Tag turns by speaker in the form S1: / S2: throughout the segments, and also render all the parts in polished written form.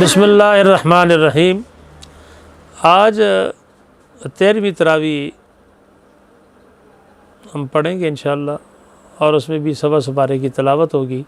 S1: بسم اللہ الرحمن الرحیم۔ آج 13ویں تراویح ہم پڑھیں گے انشاءاللہ، اور اس میں بھی 16 سپارے کی تلاوت ہوگی،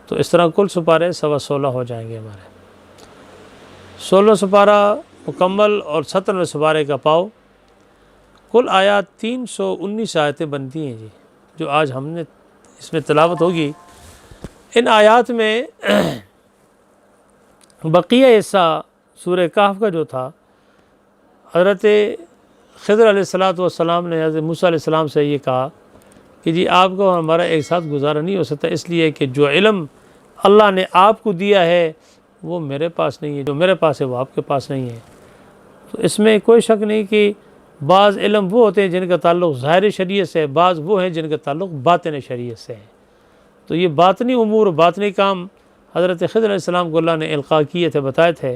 S1: تو اس طرح کل سپارے 16 ہو جائیں گے ہمارے۔ 16 سپارہ مکمل اور 17ویں سپارے کا پاؤ، کل آیات 319 آیتیں بنتی ہیں جی، جو آج ہم نے اس میں تلاوت ہوگی۔ ان آیات میں بقیہ حصہ سورہ کہف کا جو تھا، حضرت خضر علیہ السلام نے حضرت موسیٰ علیہ السلام سے یہ کہا کہ جی آپ کو ہمارا ایک ساتھ گزارا نہیں ہو سکتا، اس لیے کہ جو علم اللہ نے آپ کو دیا ہے وہ میرے پاس نہیں ہے، جو میرے پاس ہے وہ آپ کے پاس نہیں ہے۔ تو اس میں کوئی شک نہیں کہ بعض علم وہ ہوتے ہیں جن کا تعلق ظاہر شریعت سے ہے، بعض وہ ہیں جن کا تعلق باطن شریعت سے ہے۔ تو یہ باطنی امور، باطنی کام حضرت خضر علیہ السلام کو اللہ نے القاء کیے تھے، بتائے تھے،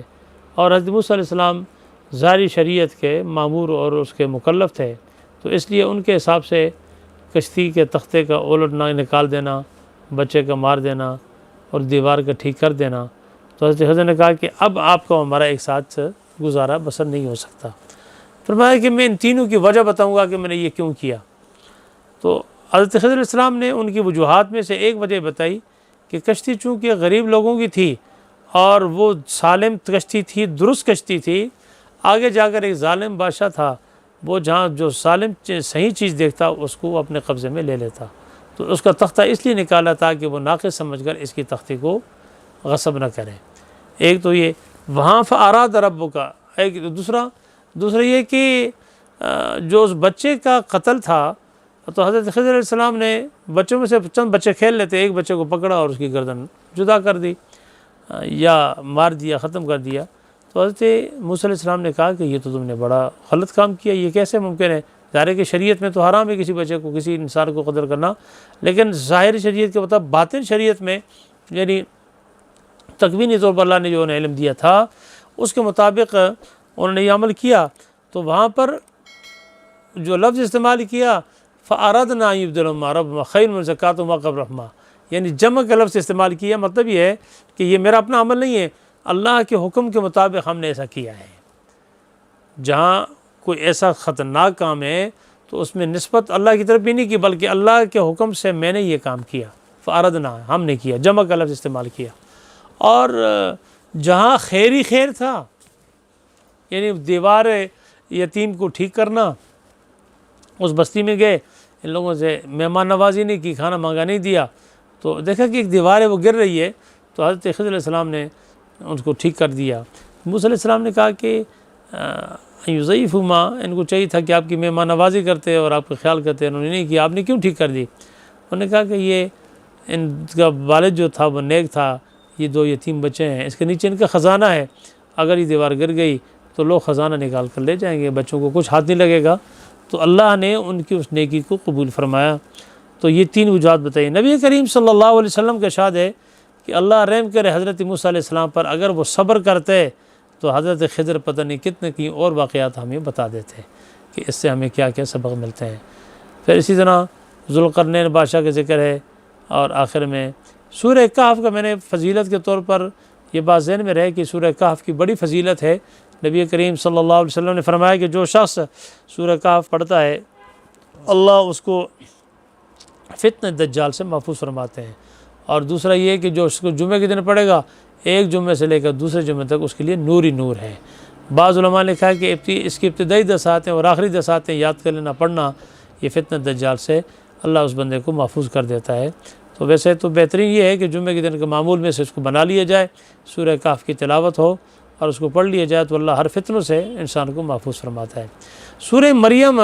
S1: اور حضرت موسیٰ علیہ السلام ظاہری شریعت کے مامور اور اس کے مکلف تھے، تو اس لیے ان کے حساب سے کشتی کے تختے کا الٹنا، نکال دینا، بچے کا مار دینا اور دیوار کا ٹھیک کر دینا۔ تو حضرت خضر نے کہا کہ اب آپ کو ہمارا ایک ساتھ گزارا بسر نہیں ہو سکتا۔ فرمایا کہ میں ان تینوں کی وجہ بتاؤں گا کہ میں نے یہ کیوں کیا۔ تو حضرت خضر علیہ السلام نے ان کی وجوہات میں سے ایک وجہ بتائی کہ کشتی چونکہ غریب لوگوں کی تھی اور وہ سالم کشتی تھی، درست کشتی تھی، آگے جا کر ایک ظالم بادشاہ تھا، وہ جہاں جو سالم صحیح چیز دیکھتا اس کو وہ اپنے قبضے میں لے لیتا، تو اس کا تختہ اس لیے نکالا تھا کہ وہ ناقص سمجھ کر اس کی تختی کو غصب نہ کرے۔ ایک تو یہ وہاں فاراد رب کا، ایک دوسرا یہ کہ جو اس بچے کا قتل تھا، تو حضرت خضر علیہ السلام نے بچوں میں سے چند بچے کھیل لیتے، ایک بچے کو پکڑا اور اس کی گردن جدا کر دی یا مار دیا، ختم کر دیا۔ تو حضرت موسیٰ علیہ السلام نے کہا کہ یہ تو تم نے بڑا غلط کام کیا، یہ کیسے ممکن ہے؟ ظاہر ہے کہ شریعت میں تو حرام ہے کسی بچے کو، کسی انسان کو قتل کرنا، لیکن ظاہر شریعت کے مطابق باطن شریعت میں، یعنی تکوینی طور پر اللہ نے جو انہیں علم دیا تھا اس کے مطابق انہوں نے یہ عمل کیا۔ تو وہاں پر جو لفظ استعمال کیا فَأَرَدْنَا أَن يُبْدِلَهُمَا رَبُّهُمَا خَيْرٌ مِنْ زَكَاتُهُمَا وَأَقْرَبَ رَحْمًا، یعنی جمع کا لفظ استعمال کیا، مطلب یہ ہے کہ یہ میرا اپنا عمل نہیں ہے، اللہ کے حکم کے مطابق ہم نے ایسا کیا ہے۔ جہاں کوئی ایسا خطرناک کام ہے تو اس میں نسبت اللہ کی طرف بھی نہیں کی، بلکہ اللہ کے حکم سے میں نے یہ کام کیا، فَأَرَدْنَا ہم نے کیا، جمع کا لفظ استعمال کیا۔ اور جہاں خیر ہی خیر تھا، یعنی دیوار یتیم کو ٹھیک کرنا، اس بستی میں گئے، ان لوگوں سے مہمان نوازی نہیں کی، کھانا مانگا نہیں دیا، تو دیکھا کہ ایک دیوار ہے وہ گر رہی ہے، تو حضرت خضر علیہ السلام نے ان کو ٹھیک کر دیا۔ موسیٰ علیہ السلام نے کہا کہ یضیفہما، ان کو چاہیے تھا کہ آپ کی مہمان نوازی کرتے اور آپ کا خیال کرتے، انہوں نے نہیں کیا، آپ نے کیوں ٹھیک کر دی؟ انہوں نے کہا کہ یہ ان کا والد جو تھا وہ نیک تھا، یہ 2 یتیم بچے ہیں، اس کے نیچے ان کا خزانہ ہے، اگر یہ دیوار گر گئی تو لوگ خزانہ نکال کر لے جائیں گے، بچوں کو کچھ ہاتھ نہیں لگے گا۔ تو اللہ نے ان کی اس نیکی کو قبول فرمایا۔ تو یہ 3 وجوہات بتائی۔ نبی کریم صلی اللہ علیہ وسلم کا ارشاد ہے کہ اللہ رحم کرے حضرت موسیٰ علیہ السلام پر، اگر وہ صبر کرتے تو حضرت خضر پتہ نہیں کتنے کی اور واقعات ہمیں بتا دیتے کہ اس سے ہمیں کیا کیا سبق ملتے ہیں۔ پھر اسی طرح ذوالقرنین بادشاہ کا ذکر ہے، اور آخر میں سورہ کہف کا میں نے فضیلت کے طور پر یہ بات ذہن میں رہے کہ سورہ کہف کی بڑی فضیلت ہے۔ نبی کریم صلی اللہ علیہ وسلم نے فرمایا کہ جو شخص سورہ کہف پڑھتا ہے اللہ اس کو فتنہ دجال سے محفوظ فرماتے ہیں۔ اور دوسرا یہ کہ جو اس کو جمعے کے دن پڑھے گا، ایک جمعے سے لے کر دوسرے جمعے تک اس کے لیے نور ہی نور ہے۔ بعض علماء نے کہا کہ اس کی ابتدائی 10 آیتیں اور آخری 10 آیتیں یاد کر لینا، پڑھنا، یہ فتنہ دجال سے اللہ اس بندے کو محفوظ کر دیتا ہے۔ تو ویسے تو بہترین یہ ہے کہ جمعے کے دن کے معمول میں سے اس کو بنا لیا جائے، سورہ کہف کی تلاوت ہو اور اس کو پڑھ لیا جائے، تو اللہ ہر فتنوں سے انسان کو محفوظ فرماتا ہے۔ سورہ مریم،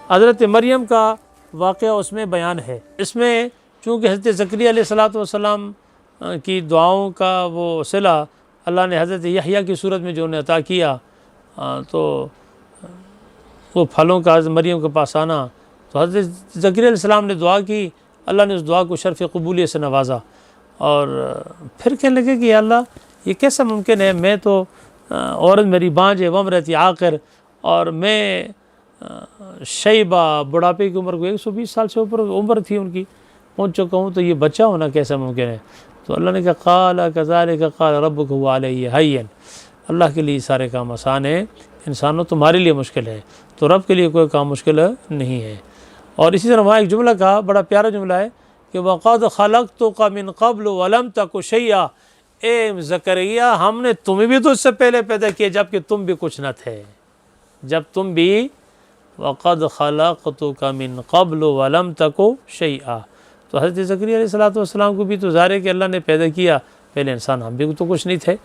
S1: حضرت مریم کا واقعہ اس میں بیان ہے۔ اس میں چونکہ حضرت زکریا علیہ السلام کی دعاؤں کا وہ صلہ اللہ نے حضرت یحییٰ کی صورت میں جو انہیں عطا کیا، تو وہ پھلوں کا حضرت مریم کے پاس آنا، تو حضرت زکریا علیہ السلام نے دعا کی، اللہ نے اس دعا کو شرف قبولیت سے نوازا، اور پھر کہنے لگے کہ یا اللہ یہ کیسا ممکن ہے، میں تو عورت میری بانجھ ہے، وامرأتی عاقر، اور میں شیبہ، بڑھاپے کی عمر کو 120 سال سے اوپر عمر تھی ان کی، پہنچ چکا ہوں، تو یہ بچہ ہونا کیسا ممکن ہے؟ تو اللہ نے کہا قال کذالک قال ربک هو علی ہین، اللہ کے لیے سارے کام آسان ہیں، انسانوں تمہارے لیے مشکل ہے، تو رب کے لیے کوئی کام مشکل نہیں ہے۔ اور اسی طرح وہاں ایک جملہ کہا، بڑا پیارا جملہ ہے کہ وَقَدْ خَلَقْتُكَ مِن قَبْلُ وَلَمْ تَكُ شَيْئًا، اے زکریا ہم نے تمہیں بھی تو اس سے پہلے پیدا کیا جبکہ تم بھی کچھ نہ تھے، جب تم بھی وَقَدْ خَلَقْتُكَ مِن قَبْلُ وَلَمْ تَكُ شَيْئًا، تو حضرت زکریا علیہ السلام کو بھی تو ظاہر ہے کہ اللہ نے پیدا کیا، پہلے انسان ہم بھی تو کچھ نہیں تھے،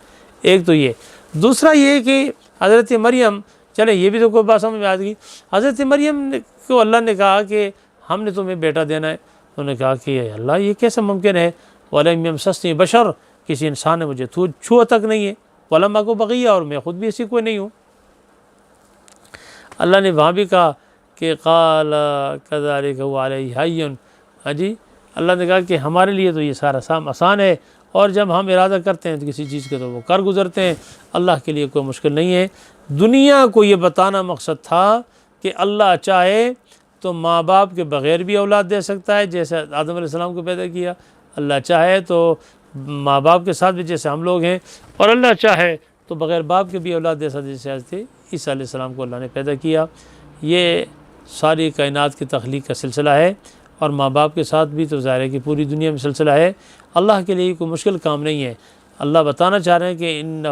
S1: ایک تو یہ۔ دوسرا یہ کہ حضرت مریم، چلیں یہ بھی تو کوئی بات سمجھ میں آ گئی، حضرت مریم کو اللہ نے کہا کہ ہم نے تمہیں بیٹا دینا ہے، تو انہوں نے کہا کہ اللہ یہ کیسے ممکن ہے، وَلَمْ يَمْسَسْنِي بَشَرٌ، کسی انسان نے مجھے چھوا تک نہیں ہے، وَلَمْ أَكُ بَغِيًّا، اور میں خود بھی ایسی کوئی نہیں ہوں۔ اللہ نے وہاں بھی کہا کہ قَالَ كَذَلِكَ هُوَ عَلَيْهِ هَيِّنٌ، جی اللہ نے کہا کہ ہمارے لیے تو یہ سارا آسان ہے، اور جب ہم ارادہ کرتے ہیں تو کسی چیز کے تو وہ کر گزرتے ہیں، اللہ کے لیے کوئی مشکل نہیں ہے۔ دنیا کو یہ بتانا مقصد تھا کہ اللہ چاہے تو ماں باپ کے بغیر بھی اولاد دے سکتا ہے، جیسے آدم علیہ السلام کو پیدا کیا، اللہ چاہے تو ماں باپ کے ساتھ بھی جیسے ہم لوگ ہیں، اور اللہ چاہے تو بغیر باپ کے بھی اولاد دے سکتا ہے، جیسے حضرت عیسیٰ علیہ السلام کو اللہ نے پیدا کیا۔ یہ ساری کائنات کی تخلیق کا سلسلہ ہے، اور ماں باپ کے ساتھ بھی تو ظاہر ہے کہ پوری دنیا میں سلسلہ ہے۔ اللہ کے لیے کوئی مشکل کام نہیں ہے۔ اللہ بتانا چاہ رہے ہیں کہ انہ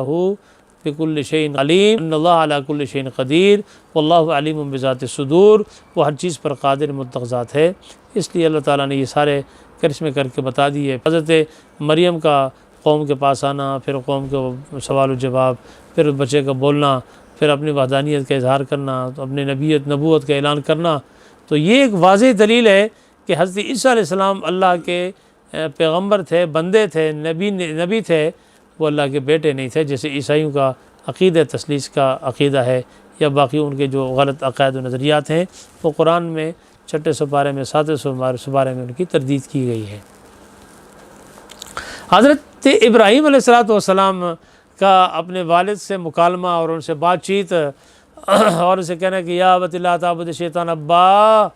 S1: بکل شیء علیم، ان اللہ علی کل شیء قدیر، واللہ علیم بذات الصدور، وہ ہر چیز پر قادر مطلق ذات ہے۔ اس لیے اللہ تعالیٰ نے یہ سارے کرشمے کر کے بتا دیے۔ حضرت مریم کا قوم کے پاس آنا، پھر قوم کے سوال و جواب، پھر بچے کا بولنا، پھر اپنی وحدانیت کا اظہار کرنا، تو اپنی نبوت کا اعلان کرنا، تو یہ ایک واضح دلیل ہے کہ حضرت عیسیٰ علیہ السلام اللہ کے پیغمبر تھے، بندے تھے، نبی تھے، وہ اللہ کے بیٹے نہیں تھے، جیسے عیسائیوں کا عقیدہ تثلیث کا عقیدہ ہے، یا باقی ان کے جو غلط عقائد و نظریات ہیں، وہ قرآن میں 6 سپارے میں 7 سپارے میں ان کی تردید کی گئی ہے۔ حضرت ابراہیم علیہ السلام کا اپنے والد سے مکالمہ اور ان سے بات چیت، اور ان سے کہنا کہ یا ابت لا تعبد الشیطان، ابا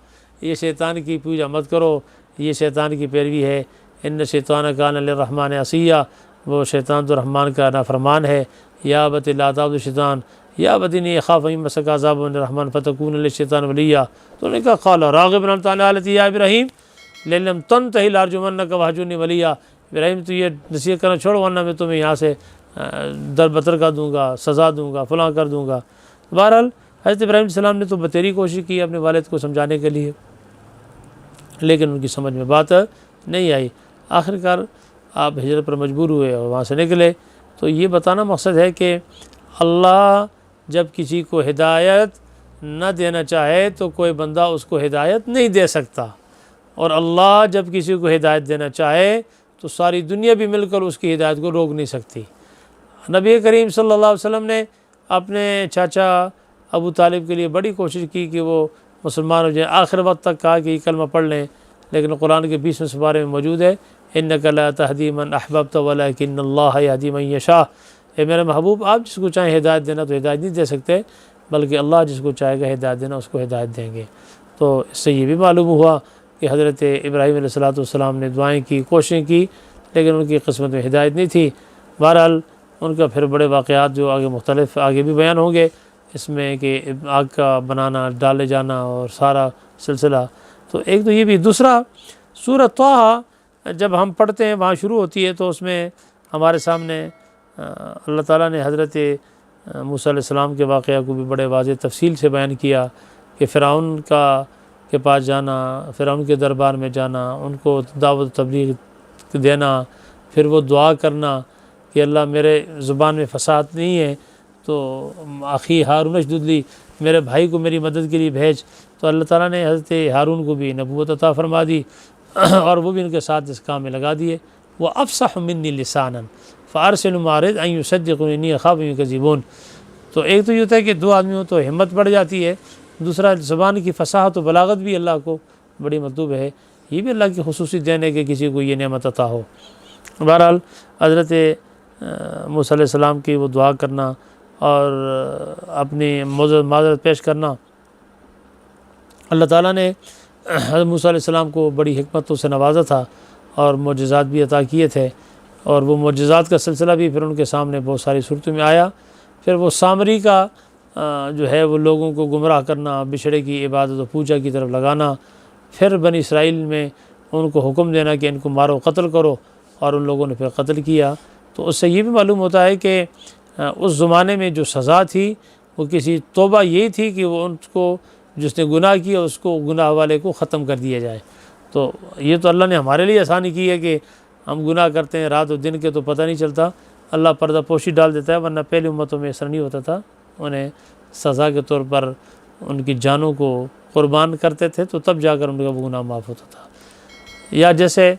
S1: یہ شیطان کی پوجا مت کرو، یہ شیطان کی پیروی ہے، ان شیطان کان للرحمن عصیا، وہ شیطان تو رحمان کا نافرمان ہے۔ یا ابت لا تعبد الشیطان، یا ابت انی اخاف ان یمسک عذاب من الرحمن فتکون للشیطان ولیا، تو انہوں نے کہا قال راغبا انت عن آلہتی یا ابراہیم لئن لم تنتہی لارجمنک وہجرنی ملیا، ابراہیم تو یہ نصیحت کرنا چھوڑ ورنہ میں تمہیں یہاں سے در بتر کر دوں گا، سزا دوں گا، فلاں کر دوں گا۔ بہرحال حضرت ابراہیم علیہ السلام نے تو بتیری کوشش کی اپنے والد کو سمجھانے کے لیے، لیکن ان کی سمجھ میں بات نہیں آئی۔ آخرکار آپ ہجرت پر مجبور ہوئے اور وہاں سے نکلے۔ تو یہ بتانا مقصد ہے کہ اللہ جب کسی کو ہدایت نہ دینا چاہے تو کوئی بندہ اس کو ہدایت نہیں دے سکتا، اور اللہ جب کسی کو ہدایت دینا چاہے تو ساری دنیا بھی مل کر اس کی ہدایت کو روک نہیں سکتی۔ نبی کریم صلی اللہ علیہ وسلم نے اپنے چاچا ابو طالب کے لیے بڑی کوشش کی کہ وہ مسلمان ہو جائیں، آخر وقت تک کہا کہ یہ کلمہ پڑھ لیں، لیکن قرآن کے 20ویں سپارے میں موجود ہے انک لا تہدی من احببت ولکن اللہ یہدی من یشاء، اے میرے محبوب آپ جس کو چاہیں ہدایت دینا تو ہدایت نہیں دے سکتے، بلکہ اللہ جس کو چاہے گا ہدایت دینا اس کو ہدایت دیں گے۔ تو اس سے یہ بھی معلوم ہوا کہ حضرت ابراہیم علیہ السلام نے دعائیں کی، کوششیں کی، لیکن ان کی قسمت میں ہدایت نہیں تھی۔ بہرحال ان کا پھر بڑے واقعات جو آگے مختلف آگے بھی بیان ہوں گے اس میں، کہ آگ کا بنانا، ڈالے جانا اور سارا سلسلہ۔ تو ایک تو یہ بھی، دوسرا سورۃ طٰہٰ جب ہم پڑھتے ہیں وہاں شروع ہوتی ہے تو اس میں ہمارے سامنے اللہ تعالیٰ نے حضرت موسیٰ علیہ السلام کے واقعہ کو بھی بڑے واضح تفصیل سے بیان کیا کہ فرعون کے پاس جانا، فرعون کے دربار میں جانا، ان کو دعوت و تبلیغ دینا، پھر وہ دعا کرنا کہ اللہ میرے زبان میں فصاحت نہیں ہے تو اخی ہارون اشدد لی، میرے بھائی کو میری مدد کے لیے بھیج، تو اللہ تعالیٰ نے حضرت ہارون کو بھی نبوت عطا فرما دی اور وہ بھی ان کے ساتھ اس کام میں لگا دیے۔ وَأَفْصَحُ مِنِّي لِسَانًا فَأَرْسِلْ مَعَ أَن يُصَدِّقُونِي إِنِّي أَخَافُ أَن يُكَذِّبُونِ۔ تو ایک تو یہ ہوتا ہے کہ دو آدمی ہوں تو ہمت بڑھ جاتی ہے، دوسرا زبان کی فصاحت و بلاغت بھی اللہ کو بڑی مطلوب ہے، یہ بھی اللہ کی خصوصی دین ہے کہ کسی کو یہ نعمت عطا ہو۔ بہرحال حضرت موسیٰ علیہ السلام کی وہ دعا کرنا اور اپنی معذرت پیش کرنا، اللہ تعالیٰ نے حضرت موسیٰ علیہ السلام کو بڑی حکمتوں سے نوازا تھا اور معجزات بھی عطا کیے تھے۔ اور وہ معجزات کا سلسلہ بھی پھر ان کے سامنے بہت ساری صورتوں میں آیا۔ پھر وہ سامری کا جو ہے وہ لوگوں کو گمراہ کرنا، بچھڑے کی عبادت و پوجا کی طرف لگانا، پھر بنی اسرائیل میں ان کو حکم دینا کہ ان کو مارو، قتل کرو، اور ان لوگوں نے پھر قتل کیا۔ تو اس سے یہ بھی معلوم ہوتا ہے کہ اس زمانے میں جو سزا تھی وہ کسی توبہ یہی تھی کہ وہ ان کو جس نے گناہ کیا اس کو گناہ والے کو ختم کر دیا جائے۔ تو یہ تو اللہ نے ہمارے لیے آسانی کی ہے کہ ہم گناہ کرتے ہیں رات و دن کے تو پتہ نہیں چلتا، اللہ پردہ پوشی ڈال دیتا ہے، ورنہ پہلی امتوں میں ایسا نہیں ہوتا تھا، انہیں سزا کے طور پر ان کی جانوں کو قربان کرتے تھے تو تب جا کر ان کا وہ گناہ معاف ہوتا تھا۔ یا جیسے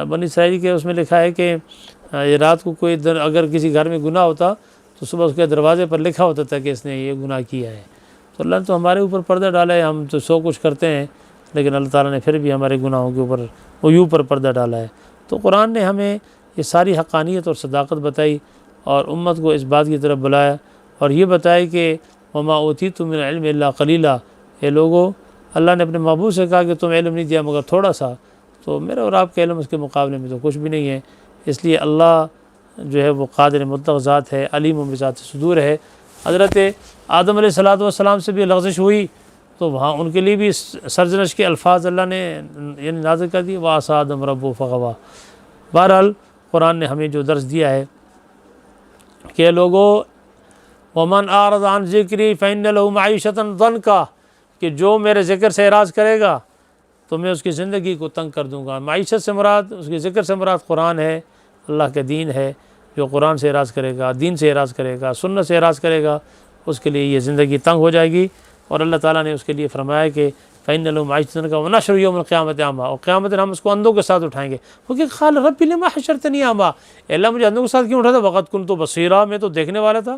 S1: بنی اسرائیل کے اس میں لکھا ہے کہ یہ رات کو کوئی اگر کسی گھر میں گناہ ہوتا تو صبح اس کے دروازے پر لکھا ہوتا تھا کہ اس نے یہ گناہ کیا ہے۔ تو اللہ نے تو ہمارے اوپر پردہ ڈالا ہے، ہم تو سو کچھ کرتے ہیں، لیکن اللہ تعالیٰ نے پھر بھی ہمارے گناہوں کے اوپر عیوب پر پردہ ڈالا ہے۔ تو قرآن نے ہمیں یہ ساری حقانیت اور صداقت بتائی اور امت کو اس بات کی طرف بلایا اور یہ بتایا کہ وما اوتیتم من العلم الا قلیلا، اے لوگو اللہ نے اپنے محبوب سے کہا کہ تم علم نہیں دیا مگر تھوڑا سا، تو میرا اور آپ کا علم اس کے مقابلے میں تو کچھ بھی نہیں ہے۔ اس لیے اللہ جو ہے وہ قادر مطلق ذات ہے، علیم و بذات صدور ہے۔ حضرت آدم علیہ السلام سے بھی لغزش ہوئی تو وہاں ان کے لیے بھی سرزنش کے الفاظ اللہ نے یعنی نازل کر دی، وعصی آدم ربہ فغوی۔ بہرحال قرآن نے ہمیں جو درس دیا ہے کہ لوگوں ومن اعرض عن ذکری فإن له معیشۃ ضنکا، کہ جو میرے ذکر سے اعراض کرے گا تو میں اس کی زندگی کو تنگ کر دوں گا۔ معیشت سے مراد، اس کے ذکر سے مراد قرآن ہے، اللہ کا دین ہے۔ جو قرآن سے اعراض کرے گا، دین سے اعراض کرے گا، سنت سے اعراض کرے گا، اس کے لیے یہ زندگی تنگ ہو جائے گی۔ اور اللہ تعالیٰ نے اس کے لیے فرمایا کہ فإن له معیشۃ ضنکا ونحشر یوم القیامۃ اعمیٰ، اور قیامت ہم اس کو اندھوں کے ساتھ اٹھائیں گے۔ وہ کہ قال رب لما حشرتنی اعمیٰ، اے اللہ مجھے اندھوں کے ساتھ کیوں اٹھاتا، وقد کنت بصیرا، میں تو دیکھنے والا تھا۔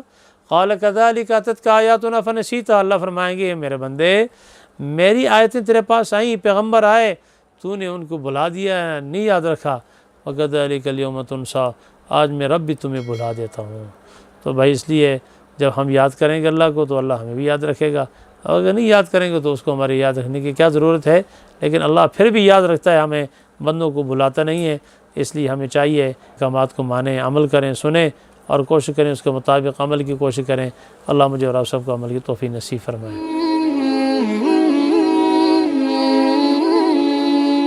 S1: قال کذلک اتتک آیاتنا فنسیتها، اللہ فرمائیں گے میرے بندے میری آیتیں تیرے پاس آئیں، پیغمبر آئے، تو نے ان کو بھلا دیا، نہیں یاد رکھا۔ وکذلک الیوم تنسیٰ، آج میں رب بھی تمہیں بھلا دیتا ہوں۔ تو بھائی اس لیے جب ہم یاد کریں گے اللہ کو تو اللہ ہمیں بھی یاد رکھے گا، اور اگر نہیں یاد کریں گے تو اس کو ہمارے یاد رکھنے کی کیا ضرورت ہے۔ لیکن اللہ پھر بھی یاد رکھتا ہے، ہمیں بندوں کو بھلاتا نہیں ہے۔ اس لیے ہمیں چاہیے احکامات کو مانیں، عمل کریں، سنیں اور کوشش کریں اس کے مطابق عمل کی کوشش کریں۔ اللہ مجھے اور آپ سب کو عمل کی توفیق نصیب فرمائے۔